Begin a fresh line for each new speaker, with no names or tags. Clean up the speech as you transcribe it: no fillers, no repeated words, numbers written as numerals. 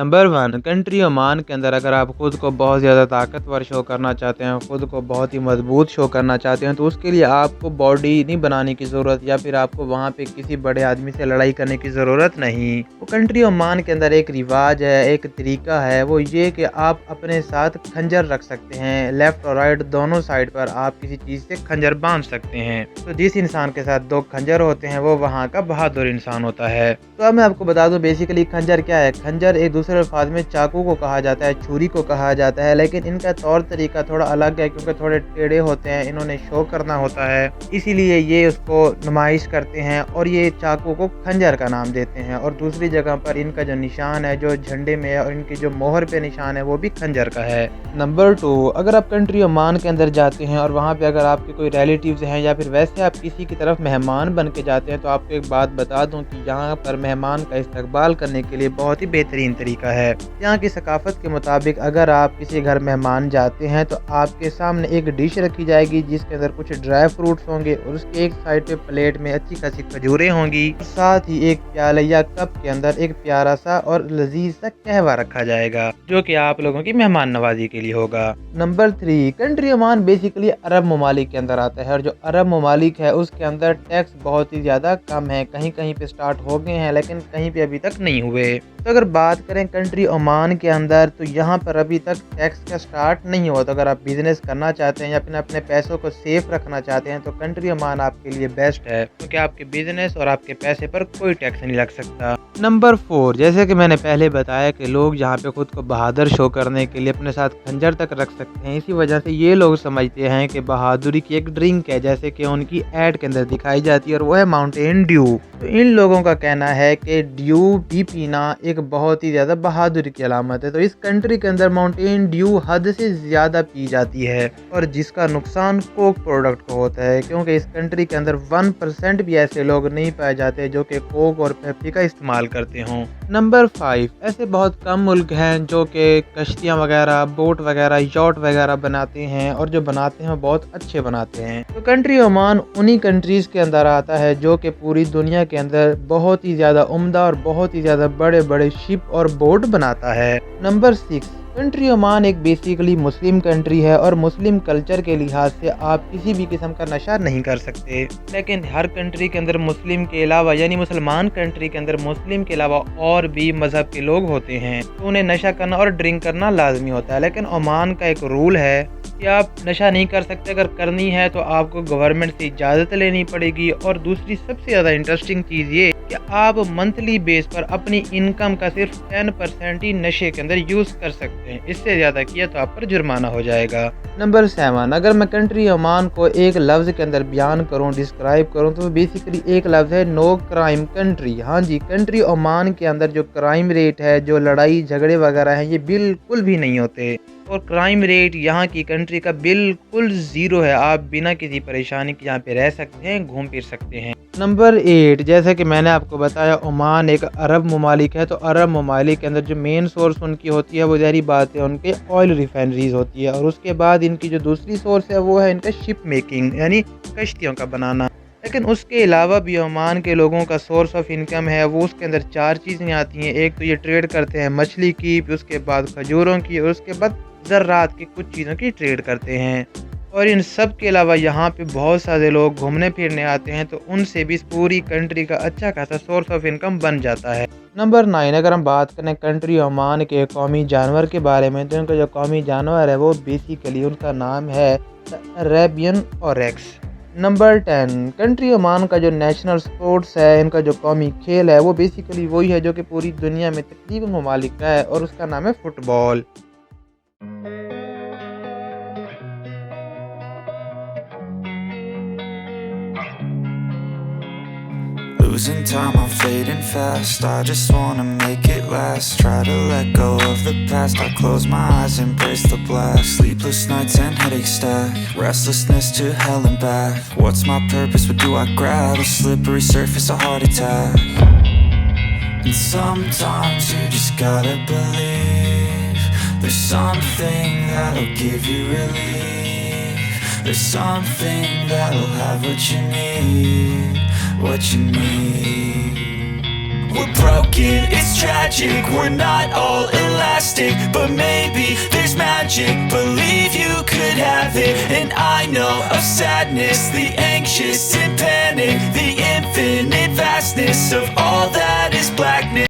Number 1 country Oman के अंदर अगर आप खुद को बहुत ज़्यादा ताकतवर शो करना चाहते हैं, खुद को बहुत ही मजबूत शो करना चाहते हैं, तो उसके लिए आपको बॉडी नहीं बनाने की ज़रूरत या फिर आपको वहाँ पे किसी बड़े आदमी से लड़ाई करने की ज़रूरत नहीं। वो कंट्री ओमान के अंदर एक रिवाज है, एक तरीका है, वो ये कि आप अपने साथ खंजर रख सकते हैं। लेफ़्ट और राइट दोनों साइड पर आप किसी चीज़ से खंजर बांध सकते हैं। तो जिस इंसान के साथ 2 खंजर होते हैं वो वहाँ का बहादुर इंसान होता है। तो अब मैं आपको बता दूँ बेसिकली खंजर क्या है। खंजर एक दूसरे अल्फाज में चाकू को कहा जाता है, छुरी को कहा जाता है, लेकिन इनका तौर तरीका थोड़ा अलग है क्योंकि थोड़े टेढ़े होते हैं, इन्होंने शो करना होता है, इसीलिए ये उसको नुमाइश करते हैं और ये चाकू को खंजर का नाम देते हैं। और दूसरी जगह पर इनका जो निशान है, जो झंडे में है और इनकी जो मोहर पे निशान है वो भी खंजर का है। नंबर 2 अगर आप कंट्री ओमान के अंदर जाते हैं और वहाँ पे अगर आपके कोई रिलेटिव्स हैं या फिर वैसे आप किसी की तरफ मेहमान बन के जाते हैं, तो आपको एक बात बता दूं कि यहाँ पर मेहमान का इस्तकबाल करने के लिए बहुत ही बेहतरीन तरीका है। यहाँ की सकाफत के मुताबिक अगर आप किसी घर मेहमान जाते हैं तो आपके सामने एक डिश रखी जाएगी जिसके अंदर कुछ ड्राई फ्रूट्स होंगे और उसके एक साइड पे प्लेट में अच्छी खासी खजूरें होंगी, साथ ही एक प्याले या कप के अंदर एक प्यारा सा और लजीज सा कहवा रखा जाएगा जो कि आप लोगों की मेहमान नवाजी के लिए होगा। नंबर 3 कंट्री ओमान बेसिकली अरब ममालिक के अंदर आता है और जो अरब ममालिक है उसके अंदर टैक्स बहुत ही ज़्यादा कम है। कहीं कहीं पे स्टार्ट हो गए हैं लेकिन कहीं पे अभी तक नहीं हुए। तो अगर बात करें कंट्री ओमान के अंदर तो यहाँ पर अभी तक टैक्स का स्टार्ट नहीं हुआ। तो अगर आप बिजनेस करना चाहते हैं या फिर अपने पैसों को सेफ रखना चाहते हैं तो कंट्री ओमान आपके लिए बेस्ट है क्योंकि आपके बिजनेस और आपके पैसे पर कोई टैक्स नहीं लग सकता। नंबर 4 जैसे कि मैंने पहले बताया कि लोग यहाँ पे खुद को बहादुर शो करने के लिए अपने साथ खंजर तक रख सकते हैं। इसी वजह से ये लोग समझते हैं कि बहादुरी की एक ड्रिंक है जैसे कि उनकी ऐड के अंदर दिखाई जाती है और वो है माउंटेन ड्यू। तो इन लोगों का कहना है कि ड्यू भी पीना एक बहुत ही ज़्यादा बहादुरी की अलामत है। तो इस कंट्री के अंदर माउंटेन ड्यू हद से ज़्यादा पी जाती है और जिसका नुकसान कोक प्रोडक्ट को होता है क्योंकि इस कंट्री के अंदर 1% भी ऐसे लोग नहीं पाए जाते जो कि कोक और पेप्सी का इस्तेमाल करते हों। नंबर 5 ऐसे बहुत कम मुल्क हैं जो कि कश्तियाँ वगैरह, बोट वगैरह, यॉट वगैरह बनाते हैं और जो बनाते हैं बहुत अच्छे बनाते हैं। तो कंट्री ओमान उन्हीं कंट्रीज़ के अंदर आता है जो कि पूरी दुनिया के अंदर बहुत ही ज़्यादा उम्दा और बहुत ही ज़्यादा बड़े बड़े शिप और बोट बनाता है। नंबर 6 कंट्री ओमान एक बेसिकली मुस्लिम कंट्री है और मुस्लिम कल्चर के लिहाज से आप किसी भी किस्म का नशा नहीं कर सकते। लेकिन हर कंट्री के अंदर मुस्लिम के अलावा यानी मुसलमान कंट्री के अंदर मुस्लिम के अलावा और भी मजहब के लोग होते हैं तो उन्हें नशा करना और ड्रिंक करना लाजमी होता है। लेकिन ओमान का एक रूल है कि आप नशा नहीं कर सकते। अगर करनी है तो आपको गवर्नमेंट से इजाज़त लेनी पड़ेगी। और दूसरी सबसे ज़्यादा इंटरेस्टिंग चीज़ ये कि आप मंथली बेस पर अपनी इनकम का सिर्फ 10% ही नशे के अंदर यूज़ कर सकते हैं। इससे ज़्यादा किया तो आप पर जुर्माना हो जाएगा। नंबर 7 अगर मैं कंट्री ओमान को एक लफ्ज़ के अंदर बयान करूं, डिस्क्राइब करूं तो बेसिकली एक लफ्ज़ है नो क्राइम कंट्री। हाँ जी, कंट्री ओमान के अंदर जो क्राइम रेट है, जो लड़ाई झगड़े वगैरह हैं, ये बिल्कुल भी नहीं होते और क्राइम रेट यहाँ की कंट्री का बिल्कुल ज़ीरो है। आप बिना किसी परेशानी के यहाँ पे रह सकते हैं, घूम फिर सकते हैं। नंबर 8 जैसे कि मैंने आपको बताया ओमान एक अरब ममालिक है। तो अरब ममालिक के अंदर जो मेन सोर्स उनकी होती है वो ज़ाहिर बात है उनके ऑयल रिफाइनरीज होती है और उसके बाद इनकी जो दूसरी सोर्स है वो है इनका शिप मेकिंग यानी कश्तियों का बनाना। लेकिन उसके अलावा भी ओमान के लोगों का सोर्स ऑफ इनकम है वो उसके अंदर 4 चीज़ें आती हैं। एक तो ये ट्रेड करते हैं मछली की, फिर उसके बाद खजूरों की और उसके बाद ज़रात की कुछ चीज़ों की ट्रेड करते हैं। और इन सब के अलावा यहाँ पे बहुत सारे लोग घूमने फिरने आते हैं तो उनसे भी इस पूरी कंट्री का अच्छा खासा सोर्स ऑफ इनकम बन जाता है। नंबर 9 अगर हम बात करें कंट्री ओमान के कौमी जानवर के बारे में तो इनका जो कौमी जानवर है वो बेसिकली उनका नाम है अरेबियन ओरेक्स। नंबर 10 कंट्री ओमान का जो नेशनल स्पोर्ट्स है, इनका जो कौमी खेल है वो बेसिकली वही है जो कि पूरी दुनिया में तकरीबन ममालिक का है और उसका नाम है football.
Losing time, I'm fading fast. I just wanna make it last. Try to let go of the past. I close my eyes, embrace the blast. Sleepless nights and headaches stack. Restlessness to hell and back. What's my purpose? What do I grab? A slippery surface, a heart attack. And sometimes you just gotta believe there's something that'll give you relief. There's something that'll have what you need. What you need. We're broken, it's tragic, we're not all elastic, but maybe there's magic, believe you could have it. And I know of sadness, the anxious and panic, the infinite vastness of all that is blackness.